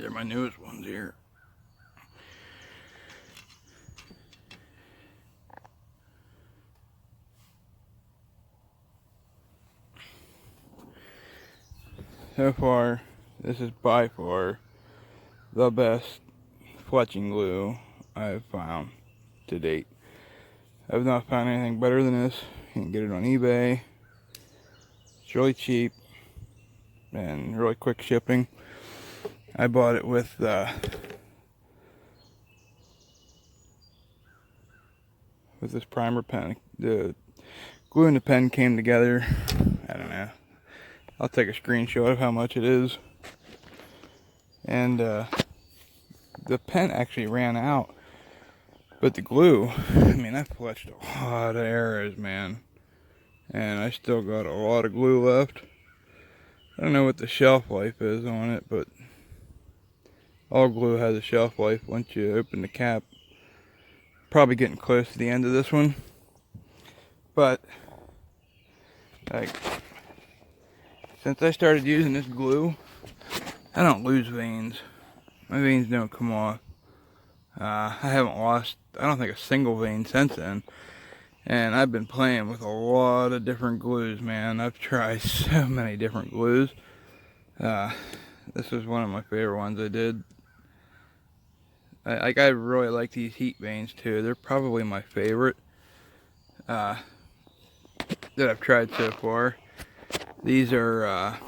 they're my newest ones here. So far, this is by far the best fletching glue I've found to date. I've not found anything better than this. You can get it on eBay. It's really cheap and really quick shipping. I bought it with this primer pen. The glue and the pen came together. I don't know. I'll take a screenshot of how much it is. And the pen actually ran out. But the glue, I mean, I fletched a lot of arrows, man. And I still got a lot of glue left. I don't know what the shelf life is on it, but all glue has a shelf life once you open the cap. Probably getting close to the end of this one. But, like, since I started using this glue, I don't lose veins. My veins don't come off. I haven't lost, I don't think, a single vein since then. And I've been playing with a lot of different glues, man. I've tried so many different glues. This is one of my favorite ones I did. I really like these heat veins too. They're probably my favorite that I've tried so far. These are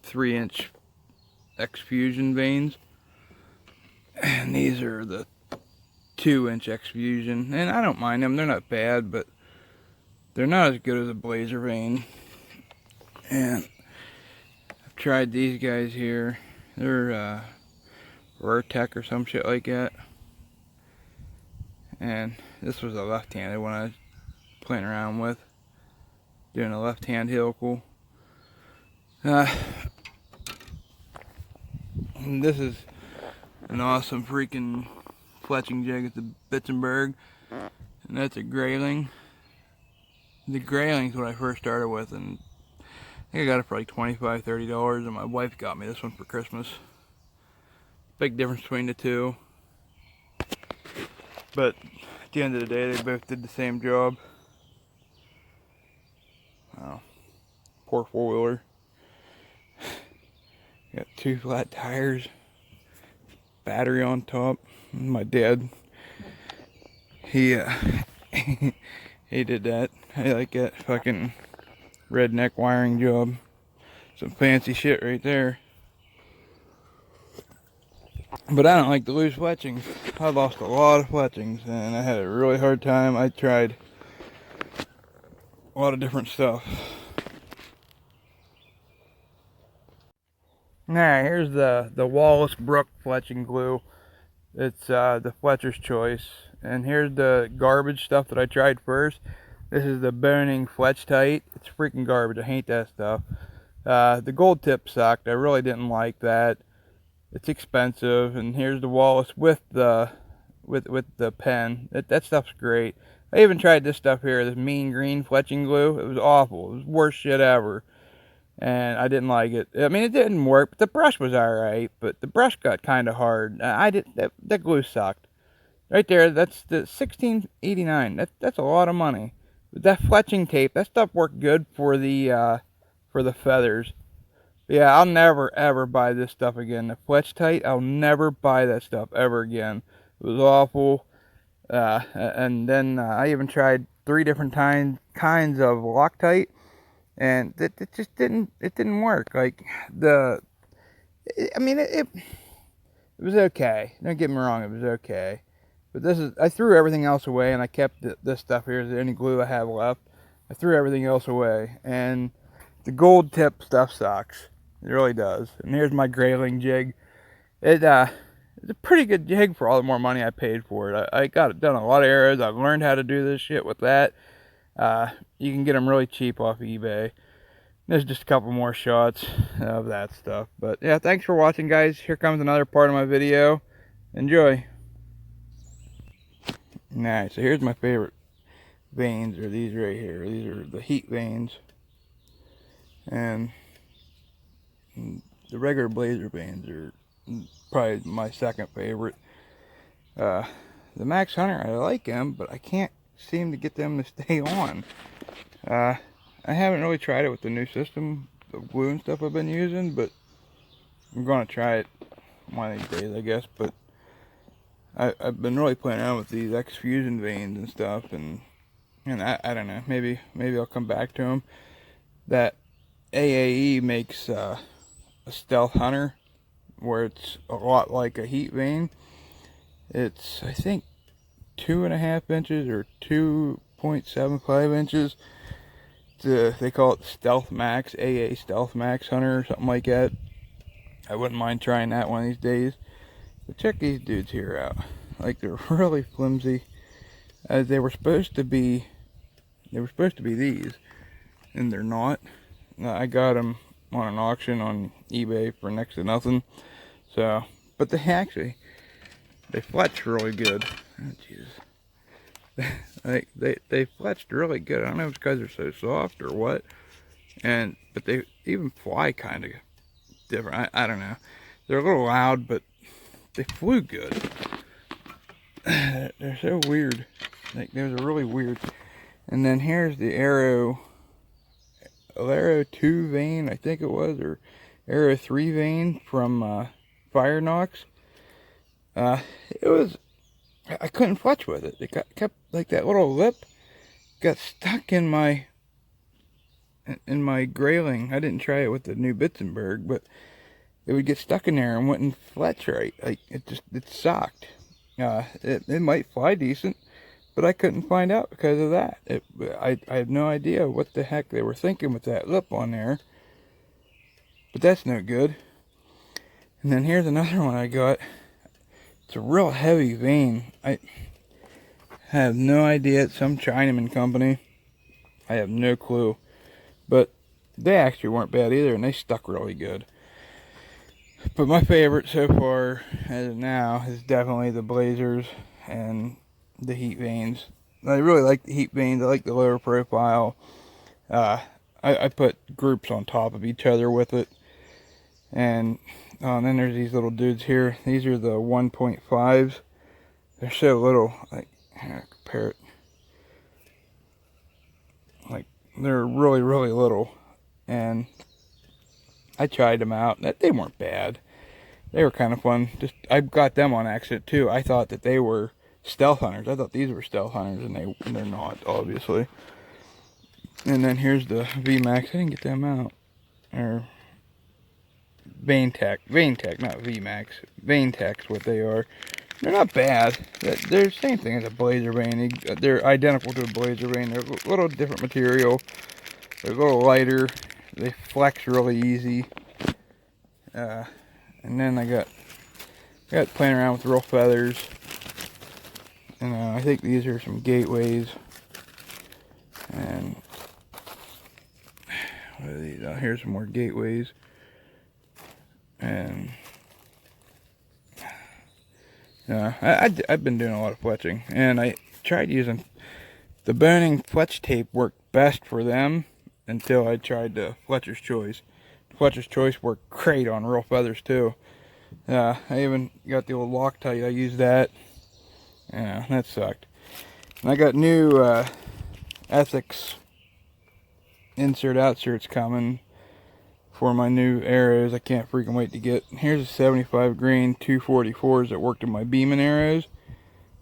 3-inch X-Fusion veins, and these are the 2-inch X-Fusion, and I don't mind them. They're not bad, but they're not as good as a Blazer vein. And I've tried these guys here. They're Tech or some shit like that. And this was a left-handed one I was playing around with, doing a left-hand helical. This is an awesome freaking fletching jig at the Bitzenburger, and that's a Grayling. The Grayling's what I first started with, and I think I got it for like $25–30, and my wife got me this one for Christmas. Big difference between the two, but at the end of the day they both did the same job. Wow, poor four-wheeler. Got 2 flat tires, battery on top. My dad, he he did that. I like that fucking redneck wiring job. Some fancy shit right there. But I don't like to lose fletchings. I lost a lot of fletchings and I had a really hard time. I tried a lot of different stuff. Now here's the Wallace Brook fletching glue. It's the Fletcher's choice. And here's the garbage stuff that I tried first. This is the Bohning Fletch Tight. It's freaking garbage. I hate that stuff. The Goldtip sucked. I really didn't like that. It's expensive. And here's the Wallace with the pen. That stuff's great. I even tried this stuff here, this mean green fletching glue. It was awful. It was the worst shit ever. And I didn't like it. I mean, it didn't work, but the brush was alright. But the brush got kind of hard. That glue sucked. Right there, that's the $16.89. That's a lot of money. But that fletching tape, that stuff worked good for the feathers. But yeah, I'll never ever buy this stuff again. The Fletch Tight, I'll never buy that stuff ever again. It was awful. And then I even tried 3 different kinds of Loctite. And it just didn't work. Like, it was okay. Don't get me wrong, it was okay. But I threw everything else away, and I kept this stuff here, the only glue I have left. I threw everything else away, and the Goldtip stuff sucks. It really does. And here's my Grayling jig. It's a pretty good jig for all the more money I paid for it. I got it done a lot of arrows. I've learned how to do this shit with that. You can get them really cheap off eBay. There's just a couple more shots of that stuff. But yeah, thanks for watching, guys. Here comes another part of my video. Enjoy. Alright, so here's my favorite veins, are these right here. These are the heat veins. And the regular Blazer veins are Probably my second favorite. The Max Hunter, I like them, but I can't seem to get them to stay on. I haven't really tried it with the new system, the glue and stuff I've been using, but I'm going to try it one of these days, I guess. But I've been really playing around with these X Fusion veins and stuff, and I don't know, maybe I'll come back to them. That AAE makes a Stealth Hunter, where it's a lot like a heat vein. It's, I think, 2.5 inches or 2.75 inches. They call it Stealth Max, AA Stealth Max Hunter or something like that. I wouldn't mind trying that one of these days. But check these dudes here out. Like, they're really flimsy. They were supposed to be these, and they're not. I got them on an auction on eBay for next to nothing. So, but they fletch really good. Oh, Jesus. They fletched really good. I don't know if it's because they're so soft or what. But they even fly kind of different. I don't know. They're a little loud, but they flew good. They're so weird. Like, those are really weird. And then here's the Arrow 2 vein, I think it was, or Arrow 3 vein from Firenocks. It was, I couldn't fletch with it. It kept like that little lip got stuck in my Grayling. I didn't try it with the new Bitzenburger, but it would get stuck in there and wouldn't fletch right. Like, it sucked. It might fly decent, but I couldn't find out because of that. I had no idea what the heck they were thinking with that lip on there. But that's no good. And then here's another one I got. It's a real heavy vein. I have no idea. It's some Chinaman company. I have no clue. But they actually weren't bad either, and they stuck really good. But my favorite so far, as of now, is definitely the Blazers and the heat veins. I really like the heat veins. I like the lower profile. I put groups on top of each other with it. And then there's these little dudes here. These are the 1.5s. They're so little. Like, compare it. Like, they're really, really little. And I tried them out. They weren't bad. They were kind of fun. I got them on accident too. I thought that they were Stealth Hunters. I thought these were Stealth Hunters, and they're not, obviously. And then here's the VMAX. I didn't get them out. Or VeinTech, not VMAX. VeinTech's what they are. They're not bad. They're the same thing as a Blazer vein. They're identical to a Blazer vein. They're a little different material. They're a little lighter. They flex really easy. And then I got playing around with real feathers. And I think these are some gateways. And what are these? Oh, here's some more gateways. And I've been doing a lot of fletching, and I tried using the Bohning fletch tape. Worked best for them until I tried the Fletcher's Choice. Fletcher's Choice worked great on real feathers too. I even got the old Loctite. I used that. Yeah, that sucked. And I got new Ethics insert outserts coming for my new arrows. I can't freaking wait to get. Here's a 75 grain 244s that worked in my Beman arrows.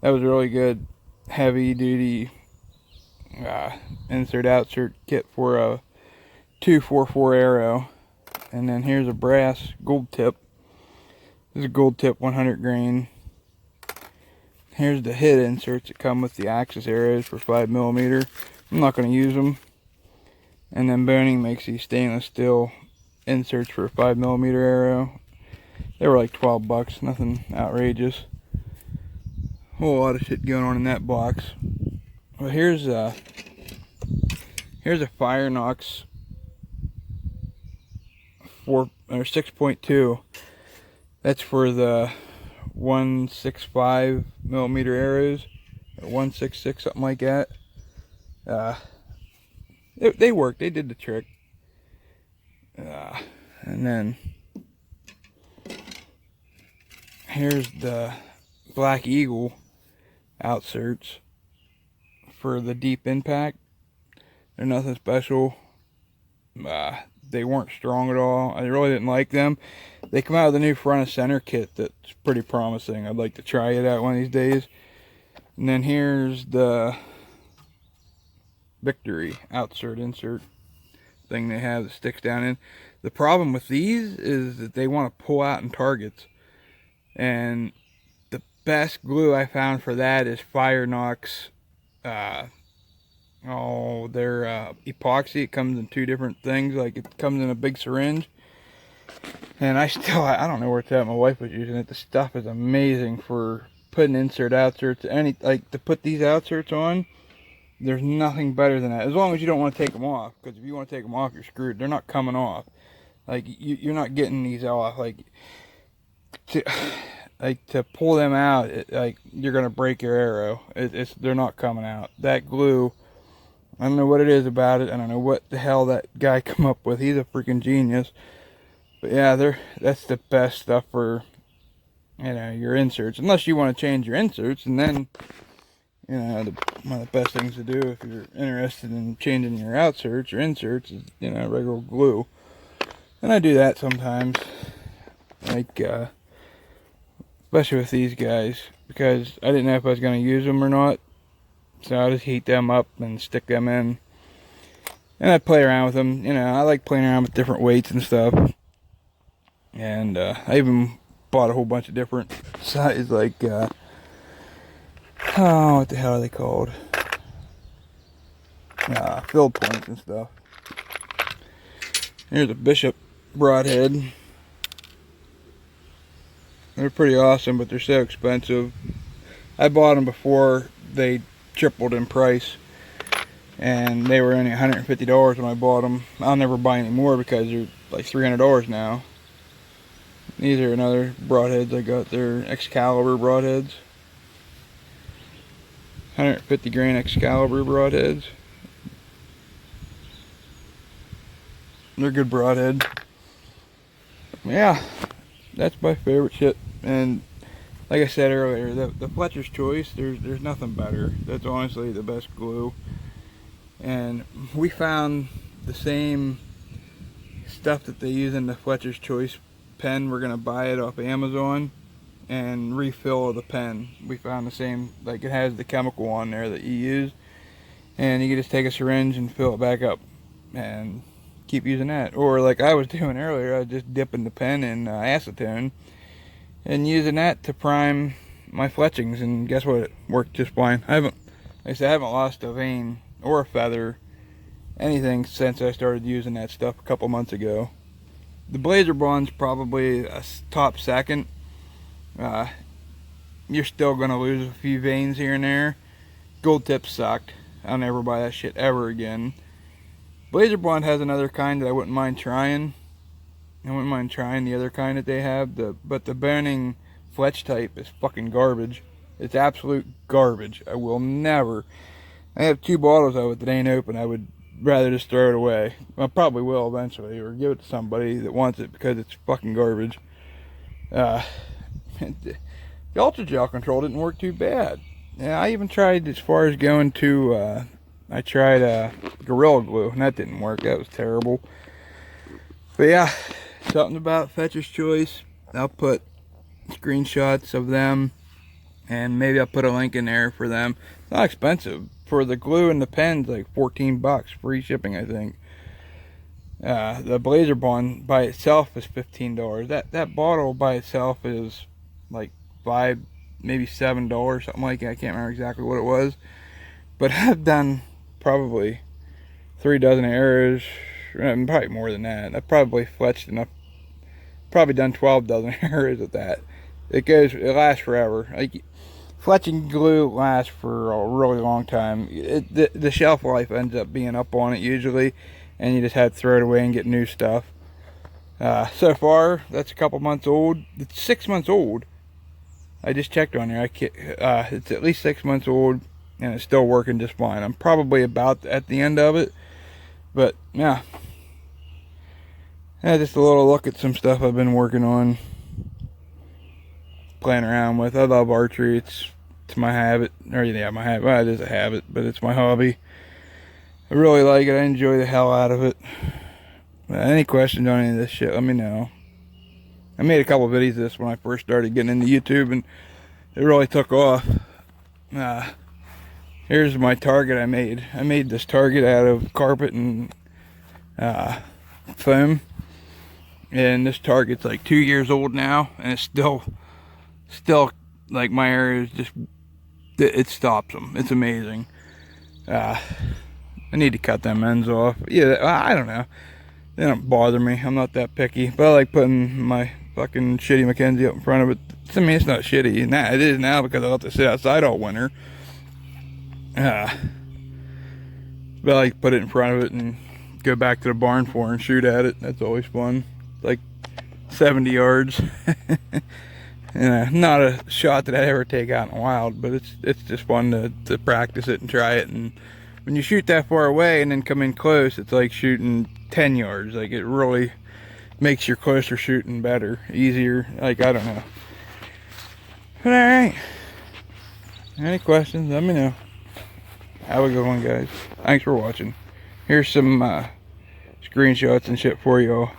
That was a really good heavy duty insert outsert kit for a 244 arrow. And then here's a brass Goldtip. This is a Goldtip 100 grain. Here's the hit inserts that come with the Axis arrows for 5mm. I'm not going to use them. And then Bohning makes these stainless steel inserts for a 5mm arrow. They were like 12 bucks, nothing outrageous. A whole lot of shit going on in that box. Well, here's a Firenock 6.2. That's for the 165mm arrows, or 166, something like that. They worked. They did the trick. And then here's the blackeagle outserts for the deep impact. They're nothing special. They weren't strong at all. I really didn't like them. They come out with a new front and center kit that's pretty promising. I'd like to try it out one of these days. And then here's the Victory outsert insert thing they have that sticks down in. The problem with these is that they want to pull out in targets. And the best glue I found for that is Firenock's their epoxy. It comes in two different things. Like, it comes in a big syringe. And I don't know where it's at. My wife was using it. The stuff is amazing for putting outserts. To put these outserts on, there's nothing better than that. As long as you don't want to take them off. Because if you want to take them off, you're screwed. They're not coming off. Like, you're not getting these off. To pull them out, you're going to break your arrow. They're not coming out. That glue, I don't know what it is about it. I don't know what the hell that guy come up with. He's a freaking genius. But yeah, that's the best stuff for, your inserts. Unless you want to change your inserts, and then, one of the best things to do if you're interested in changing your outserts or inserts is, regular glue. And I do that sometimes, especially with these guys, because I didn't know if I was going to use them or not. So I just heat them up and stick them in. And I play around with them. I like playing around with different weights and stuff. And I even bought a whole bunch of different sizes, what the hell are they called? Field points and stuff. Here's a Bishop broadhead. They're pretty awesome, but they're so expensive. I bought them before they tripled in price, and they were only $150 when I bought them. I'll never buy any more because they're like $300 now. These are another broadheads I got. They're Excalibur broadheads. 150 grain Excalibur broadheads. They're good broadhead. Yeah, that's my favorite shit. And like I said earlier, the Fletcher's Choice, there's nothing better. That's honestly the best glue. And we found the same stuff that they use in the Fletcher's Choice pen. We're gonna buy it off Amazon and refill the pen. We found the same, it has the chemical on there that you use, and you can just take a syringe and fill it back up and keep using that. Or like I was doing earlier, I was just dipping the pen in acetone and using that to prime my fletchings, and guess what, it worked just fine. I haven't lost a vein or a feather, anything, since I started using that stuff a couple months ago. The Blazer Bond's probably a top second. You're still gonna lose a few veins here and there. Goldtip sucked. I'll never buy that shit ever again. Blazer Bond has another kind that I wouldn't mind trying. I wouldn't mind trying the other kind that they have. But the Bohning Fletch type is fucking garbage. It's absolute garbage. I will never. I have 2 bottles of it that ain't open. I would rather just throw it away. I probably will eventually, or give it to somebody that wants it, because it's fucking garbage. The Ultra Gel Control didn't work too bad. Yeah, I even tried as far as going to, I tried Gorilla Glue, and that didn't work. That was terrible. But yeah, something about Fletcher's Choice. I'll put screenshots of them, and maybe I'll put a link in there for them. It's not expensive. For the glue and the pens, like $14, free shipping, I think. The Blazer Bond by itself is $15. That bottle by itself is like $5, maybe $7, something like that. I can't remember exactly what it was. But I've done probably 3 dozen arrows, probably more than that. I've probably fletched enough, probably done 12 dozen arrows at that. It lasts forever. Like, fletching glue lasts for a really long time. The shelf life ends up being up on it usually, and you just have to throw it away and get new stuff. So far, that's a couple months old. It's 6 months old. I just checked on there. It's at least 6 months old, and it's still working just fine. I'm probably about at the end of it, but yeah. Just a little look at some stuff I've been working on. playing around with. I love archery. It's my habit. Or yeah, my habit. Well, it is a habit, but it's my hobby. I really like it. I enjoy the hell out of it. Any questions on any of this shit, let me know. I made a couple videos of this when I first started getting into YouTube, and it really took off. Here's my target I made. I made this target out of carpet and foam. And this target's like 2 years old now, and it's still like my area is just, it stops them. It's amazing. I need to cut them ends off. Yeah, I don't know. They don't bother me. I'm not that picky. But I like putting my fucking shitty Mackenzie up in front of it. I mean, it's not shitty. Nah, it is now because I have to sit outside all winter. But I like to put it in front of it and go back to the barn for and shoot at it. That's always fun. Like 70 yards. Not a shot that I ever take out in the wild, but it's just fun to practice it and try it. And when you shoot that far away and then come in close, it's like shooting 10 yards. Like, it really makes your closer shooting better, easier. Like, I don't know. But alright. Any questions, let me know. Have a good one, guys. Thanks for watching. Here's some screenshots and shit for y'all.